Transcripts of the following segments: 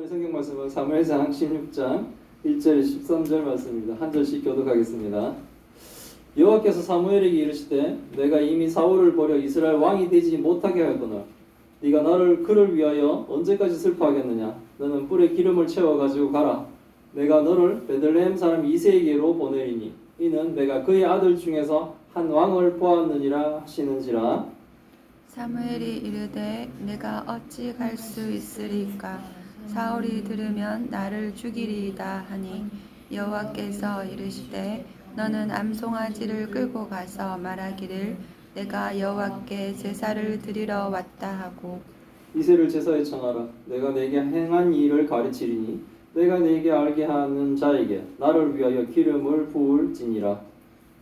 오늘 성경 말씀은 사무엘상 16장 1절 13절 말씀입니다. 한 절씩 교독하겠습니다. 여호와께서 사무엘에게 이르시되 내가 이미 사울을 버려 이스라엘 왕이 되지 못하게 하였거늘 네가 그를 위하여 언제까지 슬퍼하겠느냐. 너는 뿔에 기름을 채워 가지고 가라. 내가 너를 베들레헴 사람 이새에게로 보내리니 이는 내가 그의 아들 중에서 한 왕을 보았느니라 하시는지라. 사무엘이 이르되 내가 어찌 갈 수 있으리까. 사울이 들으면 나를 죽이리이다 하니 여호와께서 이르시되 너는 암송아지를 끌고 가서 말하기를 내가 여호와께 제사를 드리러 왔다 하고 이새를 제사에 청하라. 내가 내게 행한 일을 가르치리니 내가 내게 알게 하는 자에게 나를 위하여 기름을 부을지니라.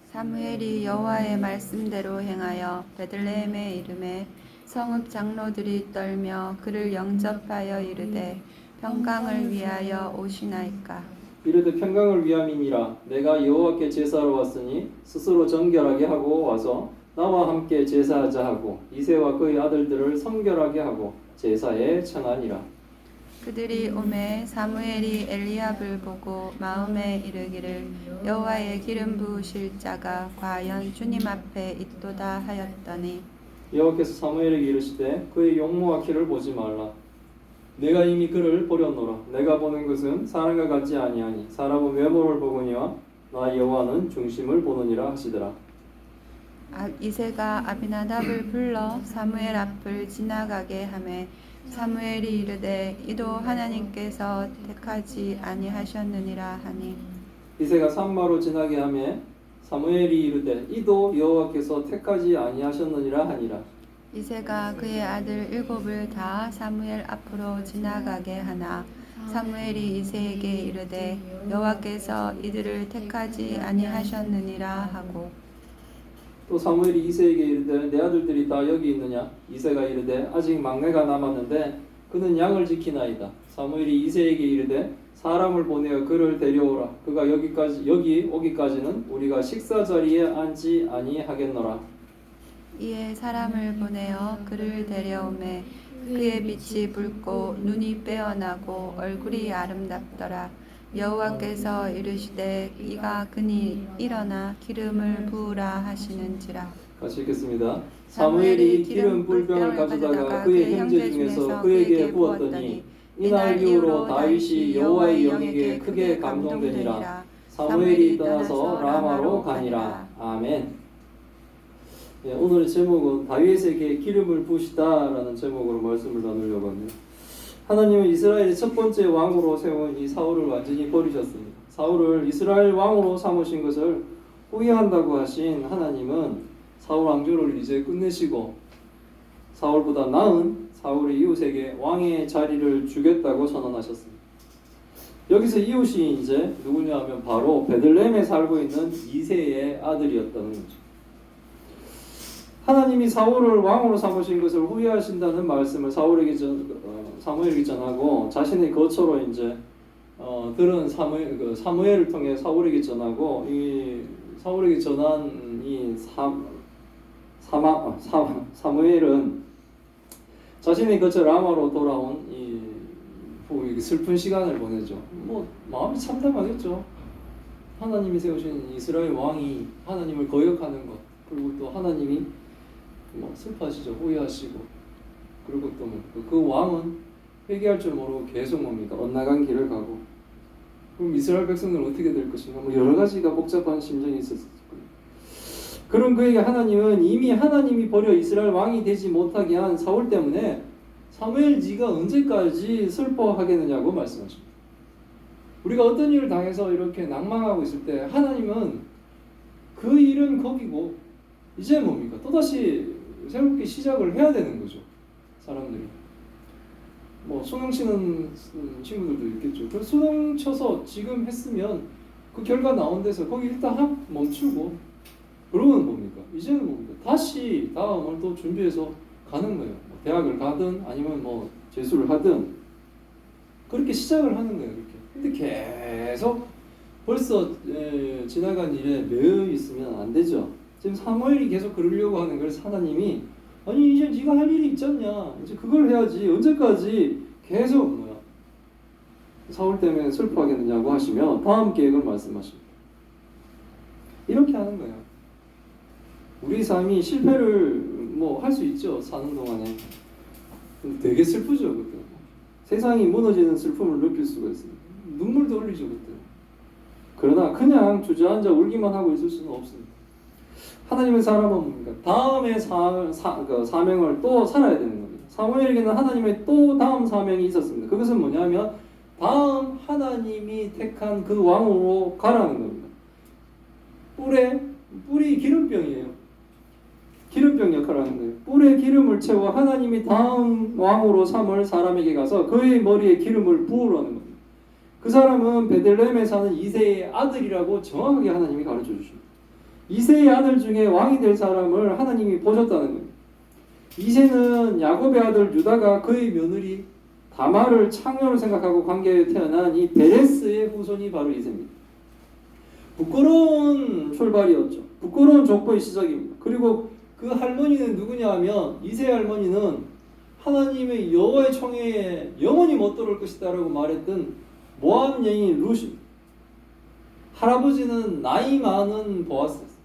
사무엘이 여호와의 말씀대로 행하여 베들레헴에 이르매 성읍 장로들이 떨며 그를 영접하여 이르되 평강을 위하여 오시나이까. 이르되 평강을 위함이니라. 내가 여호와께 제사하러 왔으니 스스로 정결하게 하고 와서 나와 함께 제사하자 하고 이새와 그의 아들들을 성결하게 하고 제사에 청하니라. 그들이 오매 사무엘이 엘리압을 보고 마음에 이르기를 여호와의 기름 부으실 자가 과연 주님 앞에 있도다 하였더니 여호와께서 사무엘에게 이르시되 그의 용모와 키를 보지 말라. 내가 이미 그를 보렸노라. 내가 보는 것은 사람과 같지 아니하니 사람은 외모를 보거니와 나 여호와는 중심을 보느니라 하시더라. 이새가 아비나답을 불러 사무엘 앞을 지나가게 하매 사무엘이 이르되 이도 하나님께서 택하지 아니하셨느니라 하니 이새가 산마로 지나게 하매 사무엘이 이르되 이도 여호와께서 택하지 아니하셨느니라 하니라. 이새가 그의 아들 7을 다 사무엘 앞으로 지나가게 하나 사무엘이 이새에게 이르되 여호와께서 이들을 택하지 아니하셨느니라 하고 또 사무엘이 이새에게 이르되 내 아들들이 다 여기 있느냐. 이새가 이르되 아직 막내가 남았는데 그는 양을 지키나이다. 사무엘이 이새에게 이르되 사람을 보내어 그를 데려오라. 그가 여기 오기까지는 우리가 식사 자리에 앉지 아니하겠노라. 이에 사람을 보내어 그를 데려오매 그의 빛이 붉고 눈이 빼어나고 얼굴이 아름답더라. 여호와께서 이르시되 이가 그니 일어나 기름을 부으라 하시는지라. 같이 읽겠습니다. 사무엘이 기름 뿔병을 가져다가 그의 형제 중에서 그에게 부었더니 이날 이후로 다윗이 여호와의 영에게 크게 감동되니라. 사무엘이 떠나서 라마로 가니라. 아멘. 네, 오늘의 제목은 다윗에게 기름을 부으시다라는 제목으로 말씀을 나누려고 합니다. 하나님은 이스라엘의 첫 번째 왕으로 세운 이 사울을 완전히 버리셨습니다. 사울을 이스라엘 왕으로 삼으신 것을 후회한다고 하신 하나님은 사울 왕조를 이제 끝내시고 사울보다 나은 사울의 이웃에게 왕의 자리를 주겠다고 선언하셨습니다. 여기서 이웃이 이제 누구냐 하면 바로 베들레헴에 살고 있는 이새의 아들이었다는 거죠. 하나님이 사울을 왕으로 삼으신 것을 후회하신다는 말씀을 사무엘에게 전하고 자신의 거처로 이제 들은 사무엘을 통해 사울에게 전하고 이 사울에게 전한 이 사무엘은 자신의 거처 라마로 돌아온 이 슬픈 시간을 보내죠. 뭐 마음이 참담하겠죠. 하나님이 세우신 이스라엘 왕이 하나님을 거역하는 것, 그리고 또 하나님이 슬퍼하시죠. 후회하시고, 그리고 또 그 왕은 회개할 줄 모르고 계속 엇나간 길을 가고, 그럼 이스라엘 백성들은 어떻게 될 것인가? 여러 가지가 복잡한 심정이 있었을 거예요. 그런 그에게 하나님은 이미 하나님이 버려 이스라엘 왕이 되지 못하게 한 사울 때문에 사무엘 네가 언제까지 슬퍼하겠느냐고 말씀하십니다. 우리가 어떤 일을 당해서 이렇게 낭망하고 있을 때 하나님은 그 일은 거기고 이제 뭡니까? 또다시 새롭게 시작을 해야 되는 거죠. 사람들이 수능 치는 친구들도 있겠죠. 그 수능 쳐서 지금 했으면 그 결과 나온 데서 거기 일단 멈추고 그러면 뭡니까? 이제는 뭡니까? 다시 다음을 또 준비해서 가는 거예요. 대학을 가든 아니면 재수를 하든 그렇게 시작을 하는 거예요. 이렇게. 근데 계속 벌써 지나간 일에 매여 있으면 안 되죠. 지금 사무엘이 계속 그러려고 하는 걸 하나님이 아니 이제 네가 할 일이 있잖냐. 이제 그걸 해야지. 언제까지 계속 사울 때문에 슬퍼하겠느냐고 하시며 다음 계획을 말씀하십니다. 이렇게 하는 거예요. 우리 삶이 실패를 뭐 할 수 있죠. 사는 동안에. 근데 되게 슬프죠. 그때. 세상이 무너지는 슬픔을 느낄 수가 있습니다. 눈물도 흘리죠. 그때. 그러나 그냥 주저앉아 울기만 하고 있을 수는 없습니다. 하나님의 사람은 뭡니까? 다음의 사명을 또 살아야 되는 겁니다. 사무엘에게는 하나님의 또 다음 사명이 있었습니다. 그것은 뭐냐면 다음 하나님이 택한 그 왕으로 가라는 겁니다. 뿔이 기름병이에요. 기름병 역할을 하는 거예요. 뿔에 기름을 채워 하나님이 다음 왕으로 삼을 사람에게 가서 그의 머리에 기름을 부으라는 겁니다. 그 사람은 베들레헴에 사는 이새의 아들이라고 정확하게 하나님이 가르쳐 주십니다. 이새의 아들 중에 왕이 될 사람을 하나님이 보셨다는 겁니다. 이새는 야곱의 아들 유다가 그의 며느리 다말을 창녀로 생각하고 관계에 태어난 이 베레스의 후손이 바로 이새입니다. 부끄러운 출발이었죠. 부끄러운 족보의 시작입니다. 그리고 그 할머니는 누구냐 하면 이새 할머니는 하나님의 여호와의 총회에 영원히 못 들어올 것이다 라고 말했던 모압 여인 룻입니다. 할아버지는 나이 많은 보아스였어요.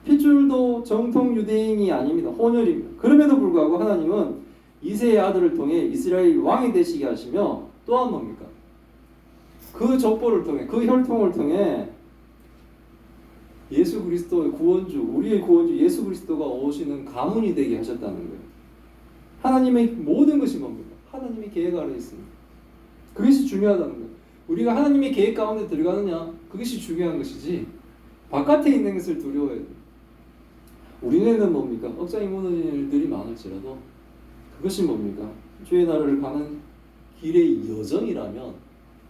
핏줄도 정통 유대인이 아닙니다. 혼혈입니다. 그럼에도 불구하고 하나님은 이새의 아들을 통해 이스라엘 왕이 되시게 하시며 또한 뭡니까? 그 족보를 통해 그 혈통을 통해 예수 그리스도의 구원주, 우리의 구원주 예수 그리스도가 오시는 가문이 되게 하셨다는 거예요. 하나님의 모든 것이 뭡니까? 하나님의 계획 아래 있습니다. 그것이 중요하다는 거예요. 우리가 하나님의 계획 가운데 들어가느냐, 그것이 중요한 것이지 바깥에 있는 것을 두려워해야 돼요. 우리네는 뭡니까? 억장이 무너지는 일들이 많을지라도 그것이 뭡니까? 주의 나라를 가는 길의 여정이라면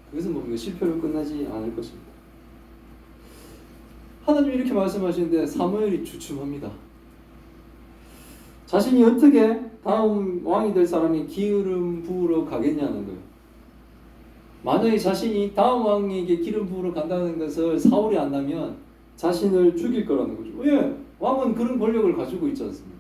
그것은 뭡니까? 실패로 끝나지 않을 것입니다. 하나님이 이렇게 말씀하시는데 사무엘이 주춤합니다. 자신이 어떻게 다음 왕이 될 사람이 기름 부으러 가겠냐는 거예요. 만약에 자신이 다음 왕에게 기름 부으러 간다는 것을 사울이 안다면 자신을 죽일 거라는 거죠. 왜? 왕은 그런 권력을 가지고 있지 않습니까?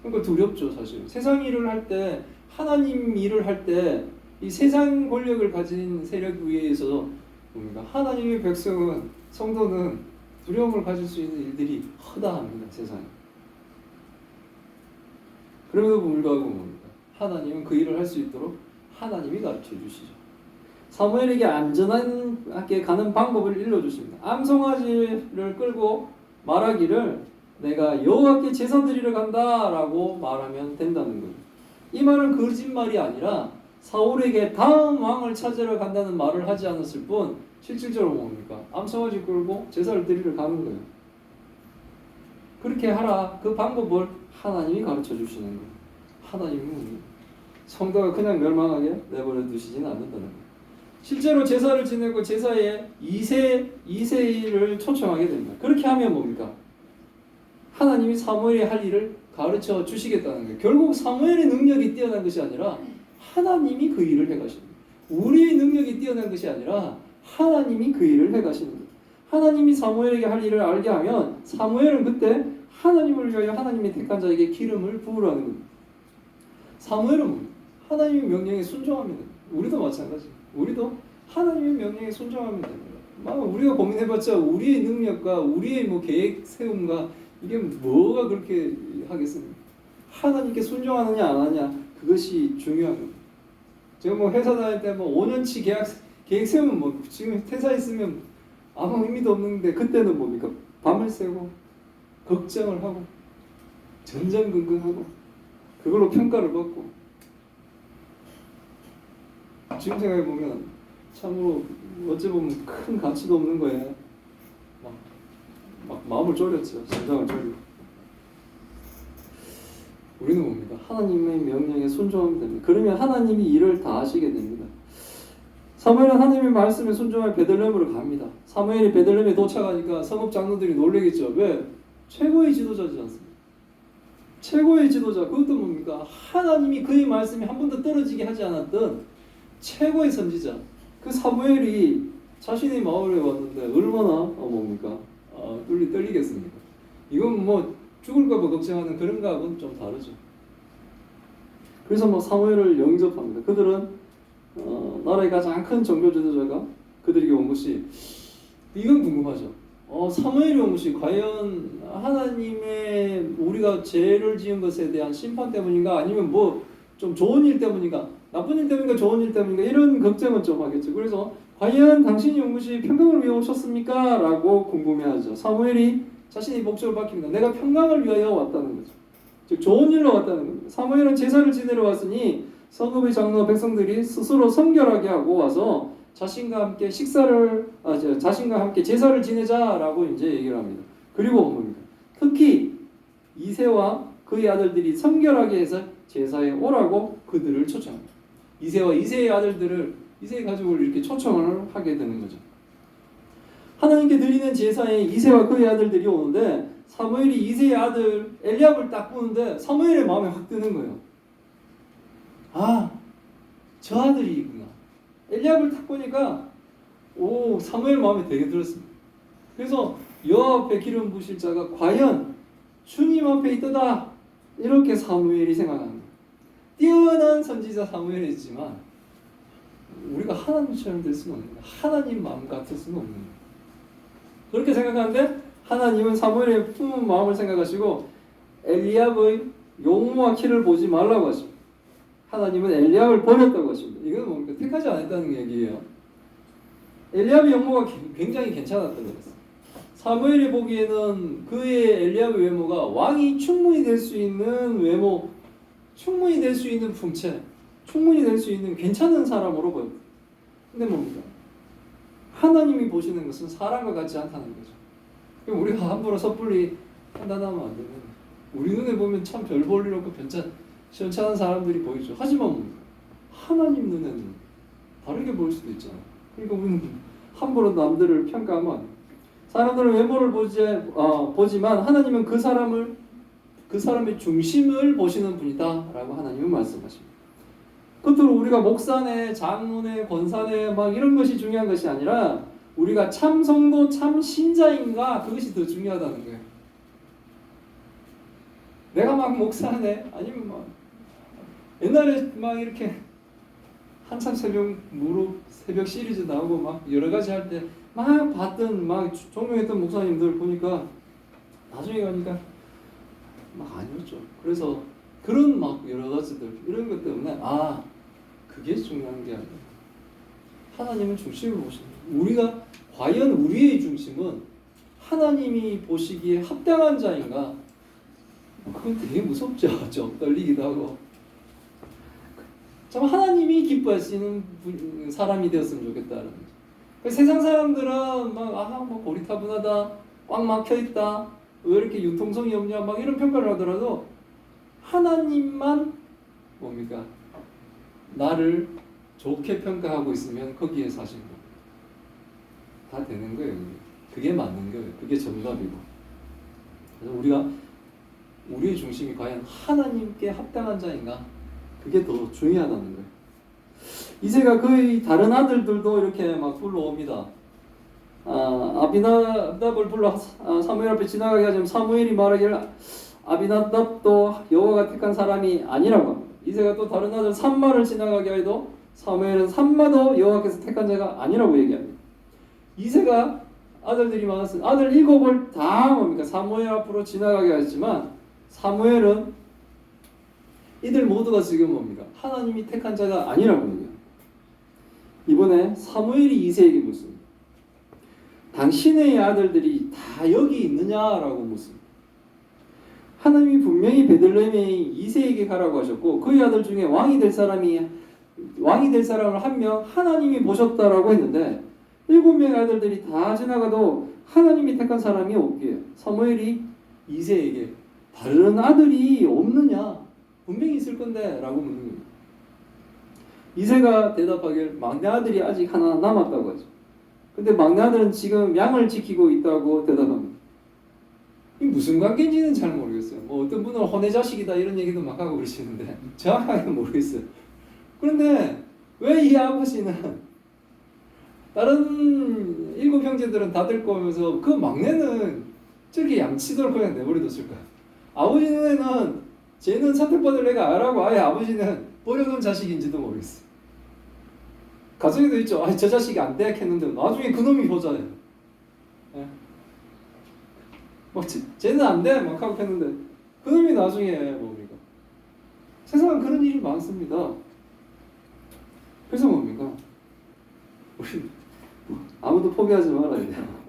그러니까 두렵죠, 사실. 세상 일을 할 때, 하나님 일을 할 때 이 세상 권력을 가진 세력 위에서 뭡니까? 하나님의 백성은, 성도는 두려움을 가질 수 있는 일들이 허다합니다, 세상에. 그럼에도 불구하고 뭡니까? 하나님은 그 일을 할 수 있도록 하나님이 가르쳐 주시죠. 사무엘에게 안전하게 가는 방법을 일러주십니다. 암송아지를 끌고 말하기를 내가 여호와께 제사 드리러 간다라고 말하면 된다는 거예요. 이 말은 거짓말이 아니라 사울에게 다음 왕을 찾으러 간다는 말을 하지 않았을 뿐 실질적으로 뭡니까? 암송아지 끌고 제사를 드리러 가는 거예요. 그렇게 하라. 그 방법을 하나님이 가르쳐 주시는 거예요. 하나님은 성도가 그냥 멸망하게 내버려 두시지는 않는다는 거예요. 실제로 제사를 지내고 제사에 이새를 초청하게 됩니다. 그렇게 하면 뭡니까? 하나님이 사무엘이 할 일을 가르쳐 주시겠다는 거예요. 결국 사무엘의 능력이 뛰어난 것이 아니라 하나님이 그 일을 해가십니다. 우리의 능력이 뛰어난 것이 아니라 하나님이 그 일을 해가시는 거예요. 하나님이 사무엘에게 할 일을 알게 하면 사무엘은 그때 하나님을 위하여 하나님이 택한 자에게 기름을 부으라는 겁니다. 사무엘은 하나님의 명령에 순종합니다. 우리도 마찬가지입니다. 우리도 하나님의 명령에 순종하면 됩니다. 우리가 고민해봤자 우리의 능력과 우리의 계획 세움과 이게 뭐가 그렇게 하겠습니까? 하나님께 순종하느냐 안 하느냐 그것이 중요한 겁니다. 제가 회사 다닐 때 5년치 계획 세우면 지금 퇴사 있으면 아무 의미도 없는데 그때는 뭡니까? 밤을 새고 걱정을 하고 전전긍긍하고 그걸로 평가를 받고 지금 생각해보면 참으로 어찌 보면 큰 가치도 없는 거예요. 막 마음을 졸였죠. 심장을 졸이고. 우리는 뭡니까? 하나님의 명령에 순종하면 됩니다. 그러면 하나님이 일을 다 하시게 됩니다. 사무엘은 하나님의 말씀에 순종하여 베들레헴으로 갑니다. 사무엘이 베들레헴에 도착하니까 성읍 장로들이 놀라겠죠. 왜? 최고의 지도자지 않습니까? 최고의 지도자. 그것도 뭡니까? 하나님이 그의 말씀이 한 번도 떨어지게 하지 않았던 최고의 선지자. 그 사무엘이 자신의 마을에 왔는데 얼마나 떨리겠습니까? 이건 죽을까봐 걱정하는 그런 거하고는 좀 다르죠. 그래서 사무엘을 영접합니다. 그들은 나라의 가장 큰 종교 지도자가 그들에게 온 것이, 이건 궁금하죠. 사무엘이 온 것이 과연 하나님의 우리가 죄를 지은 것에 대한 심판 때문인가, 아니면 뭐 좀 좋은 일 때문인가, 나쁜 일 때문인가, 좋은 일 때문인가, 이런 걱정은 좀 하겠죠. 그래서 과연 당신이 온 것이 평강을 위해 오셨습니까? 라고 궁금해하죠. 사무엘이 자신의 목적을 밝힙니다. 내가 평강을 위하여 왔다는 거죠. 즉 좋은 일로 왔다는 겁니다. 사무엘은 제사를 지내러 왔으니 성읍의 장로와 백성들이 스스로 성결하게 하고 와서 자신과 함께 자신과 함께 제사를 지내자라고 이제 얘기를 합니다. 그리고 뭡니까? 특히 이새와 그의 아들들이 성결하게 해서 제사에 오라고 그들을 초청합니다. 이새와 이새의 아들들을, 이새의 가족을 이렇게 초청을 하게 되는 거죠. 하나님께 드리는 제사에 이새와 그의 아들들이 오는데, 사무엘이 이새의 아들 엘리압을 딱 보는데 사무엘의 마음에 확 드는 거예요. 아, 저 아들이구나. 엘리압을 딱 보니까 사무엘 마음에 되게 들었습니다. 그래서 여호와 앞에 기름 부으실 자가 과연 주님 앞에 있도다, 이렇게 사무엘이 생각합니다. 뛰어난 선지자 사무엘이지만 우리가 하나님처럼 될 수는 없는 거야. 하나님 마음 같을 수는 없는 거야. 그렇게 생각하는데 하나님은 사무엘의 품은 마음을 생각하시고 엘리압의 용모와 키를 보지 말라고 하십니다. 하나님은 엘리압을 버렸다고 하십니다. 이건 뭡니까? 택하지 않았다는 얘기예요. 엘리압의 용모가 굉장히 괜찮았다고 했어요. 사무엘이 보기에는 그의 엘리압의 외모가 왕이 충분히 될 수 있는 외모, 충분히 될 수 있는 품체, 충분히 될 수 있는 괜찮은 사람으로 보여요. 근데 뭡니까? 하나님이 보시는 것은 사람과 같지 않다는 거죠. 그럼 우리가 함부로 섣불리 판단하면 안 되는 거예요. 우리 눈에 보면 참 별 볼 일 없고 시원찮은 사람들이 보이죠. 하지만 뭡니까? 하나님 눈에는 다르게 보일 수도 있잖아요. 그러니까 우리는 함부로 남들을 평가하면 안 돼요. 사람들은 외모를 보지만 하나님은 그 사람의 중심을 보시는 분이다라고 하나님은 말씀하십니다. 끝으로 우리가 목사네, 장로네, 권사네 막 이런 것이 중요한 것이 아니라 우리가 참 성도, 참 신자인가, 그것이 더 중요하다는 거예요. 내가 막 목사네, 아니면 막 옛날에 막 이렇게 한참 새벽 시리즈 나오고 막 여러 가지 할 때 막 봤던, 막 존경했던 목사님들 보니까 나중에 가니까 막 아니었죠. 그래서 그런 막 여러 가지들, 이런 것 때문에 그게 중요한 게 아니라 하나님은 중심을 보시는 거예요. 우리가 과연 우리의 중심은 하나님이 보시기에 합당한 자인가? 그건 되게 무섭죠. 좀 떨리기도 하고. 참 하나님이 기뻐하시는 사람이 되었으면 좋겠다는 거죠. 세상 사람들은 막 고리타분하다, 꽉 막혀 있다, 왜 이렇게 융통성이 없냐, 막 이런 평가를 하더라도 하나님만 뭡니까? 나를 좋게 평가하고 있으면 거기에 사신 거 다 되는 거예요. 그게 맞는 거예요. 그게 정답이고. 그래서 우리가 우리의 중심이 과연 하나님께 합당한 자인가? 그게 더 중요하다는 거예요. 이새가 그의 다른 아들들도 이렇게 막 불러옵니다. 아비나답을 불러 사무엘 앞에 지나가게 하지만 사무엘이 말하기를 아비나답도 여호와가 택한 사람이 아니라고 합니다. 이새가 또 다른 아들 삼마를 지나가게 해도 사무엘은 삼마도 여호와께서 택한 자가 아니라고 얘기합니다. 이새가 아들들이 많았어요. 아들 7을 다 뭡니까? 사무엘 앞으로 지나가게 하지만 사무엘은 이들 모두가 지금 뭡니까? 하나님이 택한 자가 아니라고 얘기합니다. 이번에 사무엘이 이새에게 묻습니다. 당신의 아들들이 다 여기 있느냐라고 묻습니다. 하나님이 분명히 베들레헴에 이새에게 가라고 하셨고 그의 아들 중에 왕이 될 사람을 한 명 하나님이 보셨다라고 했는데 7명의 아들들이 다 지나가도 하나님이 택한 사람이 없기에 사무엘이 이새에게 다른 아들이 없느냐, 분명히 있을 건데 라고 묻는 겁니다. 이새가 대답하길 막내 아들이 아직 하나 남았다고 하죠. 근데 막내 아들은 지금 양을 지키고 있다고 대답합니다. 이 무슨 관계인지는 잘 모르겠어요. 뭐 어떤 분은 혼외 자식이다 이런 얘기도 막 하고 그러시는데 정확하게 모르겠어요. 그런데 왜 이 아버지는 다른 7 형제들은 다 데리고 오면서 그 막내는 저렇게 양치도록 그냥 내버려뒀을까요? 아버지 눈에는 쟤는 선택받을 애가 아라고 아예 아버지는 버려둔 자식인지도 모르겠어요. 가정에도 있죠. 아, 저 자식이 안 돼 했는데 나중에 그놈이 효자예요. 예? 뭐 쟤는 안 돼 막 하고 했는데 그놈이 나중에 뭡니까? 세상은 그런 일이 많습니다. 그래서 뭡니까? 우리 아무도 포기하지 말아야 돼요.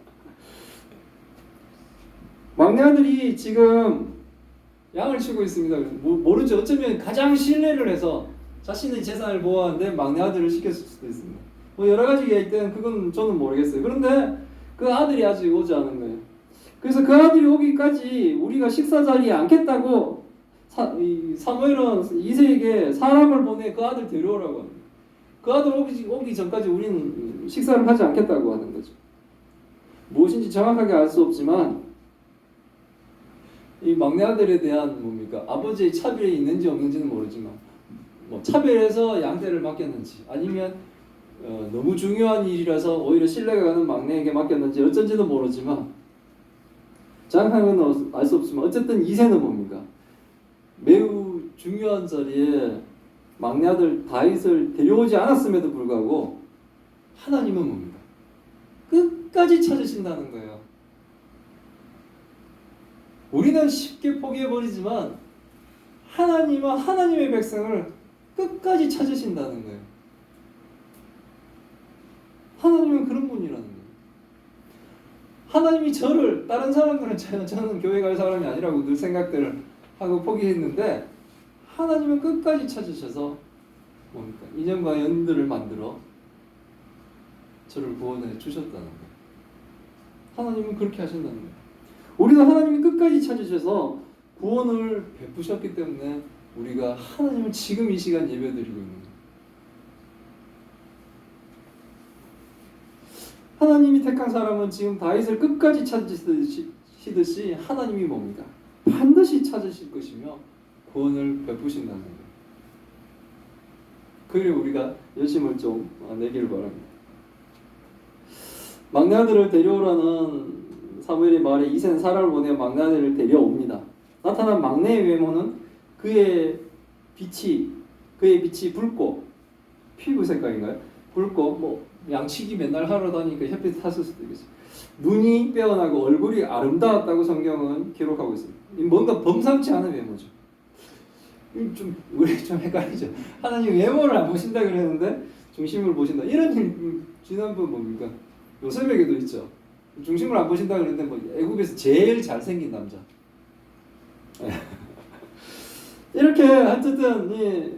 막내 아들이 지금 양을 치고 있습니다. 모르죠. 어쩌면 가장 신뢰를 해서 자신의 재산을 모았는데 막내 아들을 시켰을 수도 있습니다. 뭐 여러 가지 얘기 때는 그건 저는 모르겠어요. 그런데 그 아들이 아직 오지 않은 거예요. 그래서 그 아들이 오기까지 우리가 식사 자리에 앉겠다고 사무엘은 이새에게 사람을 보내 그 아들 데려오라고 합니다. 그 아들 오기 전까지 우리는 식사를 하지 않겠다고 하는 거죠. 무엇인지 정확하게 알 수 없지만 이 막내 아들에 대한 뭡니까? 아버지의 차별이 있는지 없는지는 모르지만 뭐 차별해서 양떼를 맡겼는지 아니면 너무 중요한 일이라서 오히려 신뢰가 가는 막내에게 맡겼는지 어쩐지도 모르지만 정확한 건 알 수 없지만 어쨌든 이새는 뭡니까? 매우 중요한 자리에 막내 아들 다윗을 데려오지 않았음에도 불구하고 하나님은 뭡니까? 끝까지 찾으신다는 거예요. 우리는 쉽게 포기해버리지만 하나님은 하나님의 백성을 끝까지 찾으신다는 거예요. 하나님은 그런 분이라는 거예요. 하나님이 저를 다른 사람들은 저는 교회 갈 사람이 아니라고 늘 생각들을 하고 포기했는데 하나님은 끝까지 찾으셔서 뭡니까? 인연과 연들을 만들어 저를 구원해 주셨다는 거예요. 하나님은 그렇게 하신다는 거예요. 우리가 하나님이 끝까지 찾으셔서 구원을 베푸셨기 때문에 우리가 하나님을 지금 이 시간 예배드리고 있는 거예요. 하나님이 택한 사람은 지금 다윗을 끝까지 찾으시듯이 하나님이 뭡니까? 반드시 찾으실 것이며 구원을 베푸신다는 거예요. 그래 우리가 열심을 좀 내기를 바랍니다. 막내 아들을 데려오라는 사무엘의 말에 이새는 사람을 보내 막내 아들을 데려옵니다. 나타난 막내의 외모는 그의 빛이 붉고 피부 색깔인가요? 붉고 뭐 양치기 맨날 하러 다니니까 햇빛 탔을 수도 있겠어요. 눈이 빼어나고 얼굴이 아름다웠다고 성경은 기록하고 있습니다. 뭔가 범상치 않은 외모죠. 좀 우리 좀 헷갈리죠. 하나님 외모를 안 보신다 그랬는데 중심을 보신다. 이런 일 지난번 뭡니까? 요셉에게도 있죠. 중심을 안 보신다 그랬는데 뭐 애국에서 제일 잘생긴 남자. 이렇게 어쨌든 이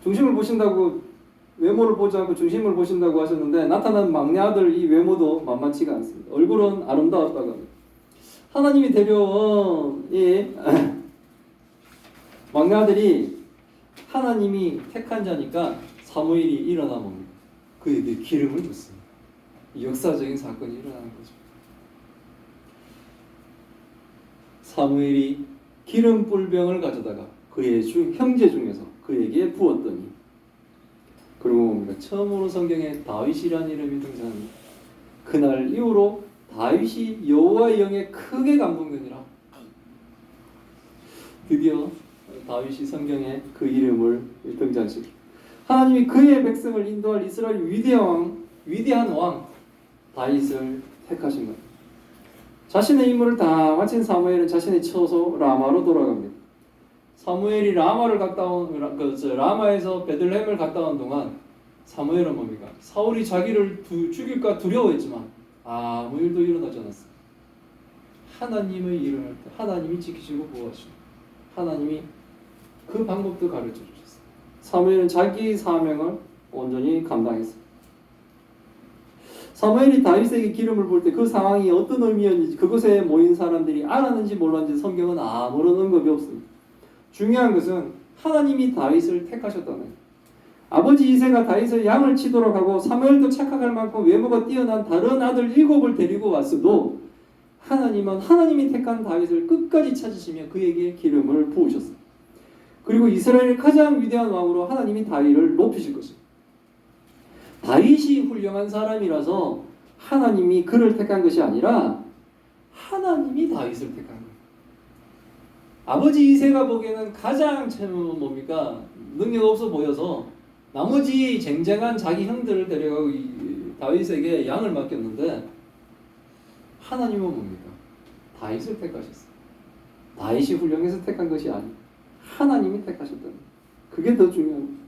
중심을 보신다고 외모를 보지 않고 중심을 보신다고 하셨는데 나타난 막내 아들 이 외모도 만만치가 않습니다. 얼굴은 아름다웠다고 합니다. 하나님이 데려온 이 막내 아들이 하나님이 택한 자니까 사무엘이 일어나 봅니다. 그에게 기름을 붓습니다. 역사적인 사건이 일어나는 거죠. 사무엘이 기름 뿔병을 가져다가 그의 형제 중에서 그에게 부었더니 그리고 뭡니까? 처음으로 성경에 다윗이라는 이름이 등장합니다. 그날 이후로 다윗이 여호와의 영에 크게 감동되니라. 드디어 다윗이 성경에 그 이름을 등장시킵니다. 하나님이 그의 백성을 인도할 이스라엘 위대한 왕 다윗을 택하신 것. 자신의 임무를 다 마친 사무엘은 자신의 처소 라마로 돌아갑니다. 사무엘이 라마를 갔다 온 라마에서 베들레헴을 갔다 온 동안 사무엘은 뭡니까? 사울이 자기를 죽일까 두려워했지만 아무 일도 일어나지 않았습니다. 하나님의 일을 할 때 하나님이 지키시고 보호하시고 하나님이 그 방법도 가르쳐 주셨어요. 사무엘은 자기 사명을 온전히 감당했습니다. 사무엘이 다윗에게 기름을 부을 때 그 상황이 어떤 의미였는지 그곳에 모인 사람들이 알았는지 몰랐는지 성경은 아무런 언급이 없습니다. 중요한 것은 하나님이 다윗을 택하셨다는 거예요. 아버지 이새가 다윗을 양을 치도록 하고 사무엘도 착각할 만큼 외모가 뛰어난 다른 아들 7을 데리고 왔어도 하나님은 하나님이 택한 다윗을 끝까지 찾으시며 그에게 기름을 부으셨어요. 그리고 이스라엘의 가장 위대한 왕으로 하나님이 다윗을 높이실 것입니다. 다윗이 훌륭한 사람이라서 하나님이 그를 택한 것이 아니라 하나님이 다윗을 택한 거예요. 아버지 이새가 보기에는 가장 뭡니까? 능력 없어 보여서 나머지 쟁쟁한 자기 형들을 데려가고 다윗에게 양을 맡겼는데 하나님은 뭡니까? 다윗을 택하셨어요. 다윗이 훌륭해서 택한 것이 아니고 하나님이 택하셨다는 거예요. 그게 더 중요합니다.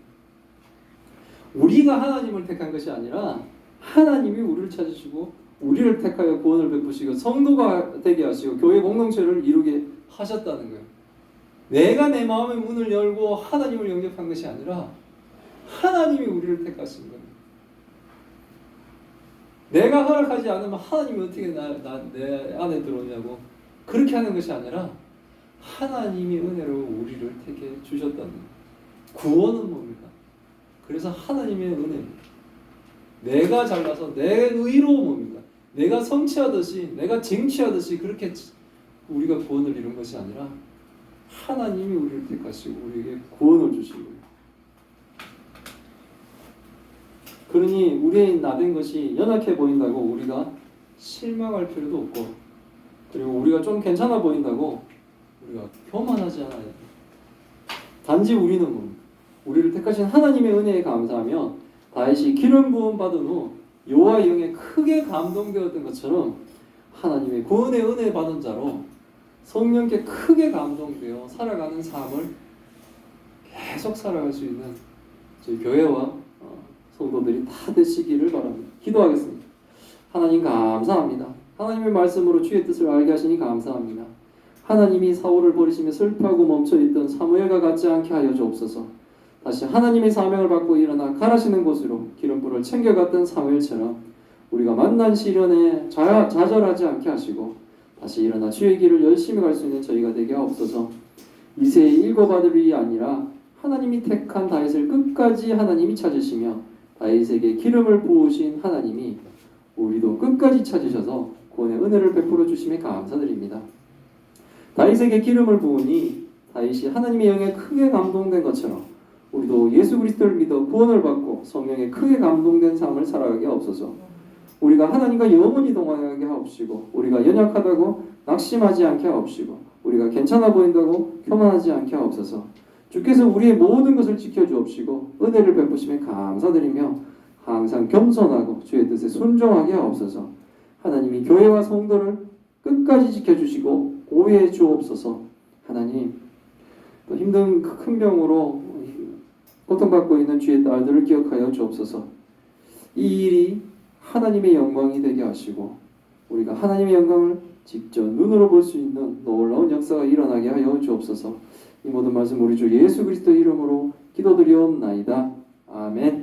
우리가 하나님을 택한 것이 아니라 하나님이 우리를 찾으시고 우리를 택하여 구원을 베푸시고 성도가 되게 하시고 교회 공동체를 이루게 하셨다는 거예요. 내가 내 마음의 문을 열고 하나님을 영접한 것이 아니라 하나님이 우리를 택하신 거예요. 내가 허락하지 않으면 하나님이 어떻게 내 안에 들어오냐고 그렇게 하는 것이 아니라 하나님이 은혜로 우리를 택해 주셨다는 거예요. 구원은 뭡니까? 그래서 하나님의 은혜입니다. 내가 잘나서 내 의로 뭡니까? 내가 성취하듯이 내가 쟁취하듯이 그렇게 우리가 구원을 이룬 것이 아니라 하나님이 우리를 택하시고 우리에게 구원을 주신 거예요. 그러니 우리의 나된 것이 연약해 보인다고 우리가 실망할 필요도 없고, 그리고 우리가 좀 괜찮아 보인다고 우리가 교만하지 않아야 돼요. 단지 우리는 뭡니까? 우리를 택하신 하나님의 은혜에 감사하며 다윗이 기름 부음 받은 후 여호와의 영에 크게 감동되었던 것처럼 하나님의 구원의 은혜 받은 자로 성령께 크게 감동되어 살아가는 삶을 계속 살아갈 수 있는 저희 교회와 성도들이 다 되시기를 바랍니다. 기도하겠습니다. 하나님 감사합니다. 하나님의 말씀으로 주의 뜻을 알게 하시니 감사합니다. 하나님이 사울을 버리시며 슬퍼하고 멈춰있던 사무엘과 같지 않게 하여 주옵소서. 다시 하나님의 사명을 받고 일어나 가라시는 곳으로 기름불을 챙겨갔던 사무엘처럼 우리가 만난 시련에 좌절하지 않게 하시고 다시 일어나 주의 길을 열심히 갈 수 있는 저희가 되게 하옵소서. 이세의 일곱 아들이 아니라 하나님이 택한 다윗을 끝까지 하나님이 찾으시며 다윗에게 기름을 부으신 하나님이 우리도 끝까지 찾으셔서 구원의 은혜를 베풀어 주심에 감사드립니다. 다윗에게 기름을 부으니 다윗이 하나님의 영에 크게 감동된 것처럼 우리도 예수 그리스도를 믿어 구원을 받고 성령에 크게 감동된 삶을 살아가게 하옵소서. 우리가 하나님과 영원히 동행하게 하옵시고 우리가 연약하다고 낙심하지 않게 하옵시고 우리가 괜찮아 보인다고 교만하지 않게 하옵소서. 주께서 우리의 모든 것을 지켜주옵시고 은혜를 베푸시며 감사드리며 항상 겸손하고 주의 뜻에 순종하게 하옵소서. 하나님이 교회와 성도를 끝까지 지켜주시고 보호해 주옵소서. 하나님, 또 힘든 큰 병으로 고통받고 있는 주의 딸들을 기억하여 주옵소서. 이 일이 하나님의 영광이 되게 하시고 우리가 하나님의 영광을 직접 눈으로 볼 수 있는 놀라운 역사가 일어나게 하여 주옵소서. 이 모든 말씀 우리 주 예수 그리스도 이름으로 기도드리옵나이다. 아멘.